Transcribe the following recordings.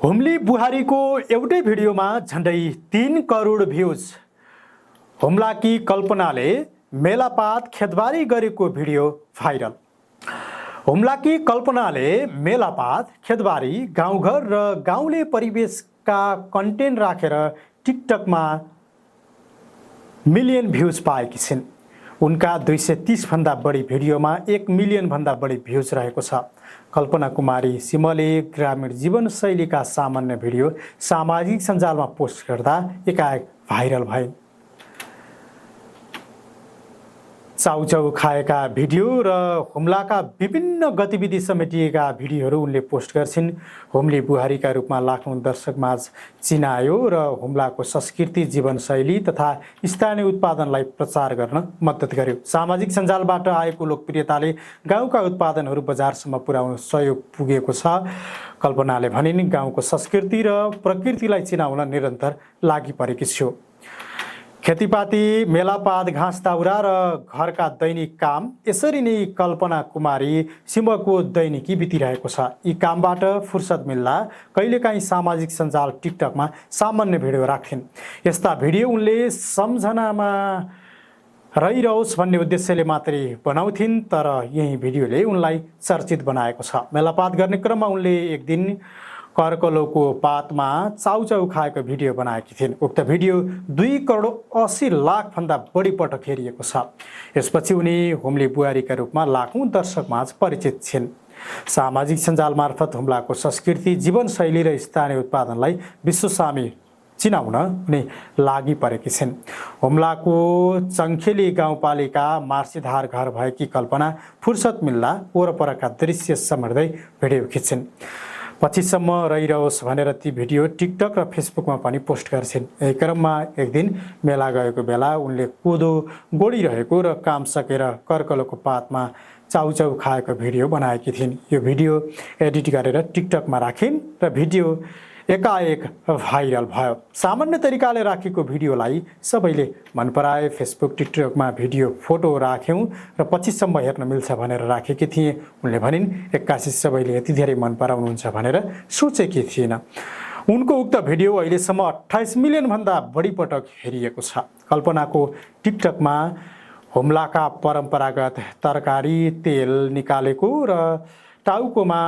हुम्ली बुहारीको एउटै भिडियोमा झन्डै 3 करोड भ्युज। हुम्लाकी कल्पनाले मेलापात खेतबारी गरेको भिडियो भाइरल। हुम्लाकी कल्पनाले मेलापात खेतबारी गाउँघर र गाउँले परिवेशका कन्टेन्ट राखेर टिकटकमा मिलियन भ्युज पाएकी छिन्। उनका 230 भन्दा बढी भिडियोमा 1 मिलियन भन्दा बढी भ्युज रहेको छ। कल्पना कुमारी सिमले ग्रामीण जीवनशैलीका सामान्य भिडियो सामाजिक सञ्जालमा पोस्ट गर्दा एकाएक भाइरल भए। चाउचाउ खाएका भिडियो र हुम्लाका विभिन्न गतिविधि समेटिएका भिडियोहरू उनले पोस्ट गर्छिन्। हुम्ली बुहारीका रूपमा लाखौं दर्शकमाझ चिनायो र हुम्लाको संस्कृति, जीवनशैली तथा स्थानीय उत्पादनलाई प्रचार गर्न मद्दत गर्यो। सामाजिक सञ्जालबाट आएको लोकप्रियताले गाउँका उत्पादनहरू बजारसम्म पुर्याउन सहयोग पुगेको छ। कल्पनाले भनिन्, गाउँको संस्कृति र प्रकृतिलाई चिनाउन निरन्तर लागि परेकी छु। खेतीपाती, मेलापात, घाँस दाउरा र घरका दैनिक काम, यसरी नै कल्पना कुमारी सिमको दैनिकी बितिरहेको छ। यी कामबाट फुर्सद मिल्दा कहिलेकाहीँ सामाजिक सञ्जाल टिकटकमा सामान्य भिडियो राख्थिन्। यस्ता भिडियो उनले सम्झनामा रहिरहोस् भन्ने उद्देश्यले मात्रै बनाउँथिन्, तर यही भिडियोले उनलाई चर्चित बनाएको छ। मेलापात गर्ने क्रममा उनले एक दिन करकलोको पातमा चाउचाउ खाएको भिडियो बनाएकी थिइन्। उक्त भिडियो 2 करोड 80 लाख भन्दा बढी पटक हेरिएको छ। यसपछि उनी हुम्ली बुहारीका रूपमा लाखौं दर्शकमाझ परिचित छिन्। सामाजिक सञ्जाल मार्फत हुम्लाको संस्कृति, जीवनशैली र स्थानीय उत्पादनलाई विश्वसामी चिनाउन उनी लागि परेकी छिन्। हुम्लाको चङ्खेली गाउँपालिका मार्सीधार घर भएकी कल्पना फुर्सद मिल्दा वरपरका दृश्य समेट्दै भिडियो खिच्छिन्। पछिसम्म रहिरहोस् भनेर ती भिडियो टिकटक र फेसबुकमा पनि पोस्ट गर्छिन्। यही क्रममा एक दिन मेला गएको बेला उनले कोदो गोडिरहेको र काम सकेर करकलोको पातमा चाउचाउ खाएको भिडियो बनाएकी थिइन्। यो भिडियो एडिट गरेर टिकटकमा राखिन् र भिडियो एकाएक भाइरल भयो। सामान्य तरिकाले राखेको भिडियोलाई सबैले मन पराए। फेसबुक, टिकटकमा भिडियो फोटो राख्यौँ र पछिसम्म हेर्न मिल्छ भनेर राखेकी थिएँ। उनले भनिन्, 81 सबैले यति धेरै मन पराउनुहुन्छ भनेर सोचेकी थिएन। उनको उक्त भिडियो अहिलेसम्म 28 मिलियन भन्दा बढी पटक हेरिएको छ। कल्पनाको टिकटकमा हुम्लाका परम्परागत तरकारी, तेल निकालेको र टाउकोमा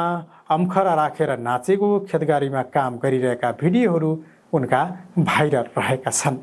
अम्खरा राखेर नाचेको, खेतबारीमा काम गरिरहेका भिडियोहरू उनका भाइरल रहेका छन्।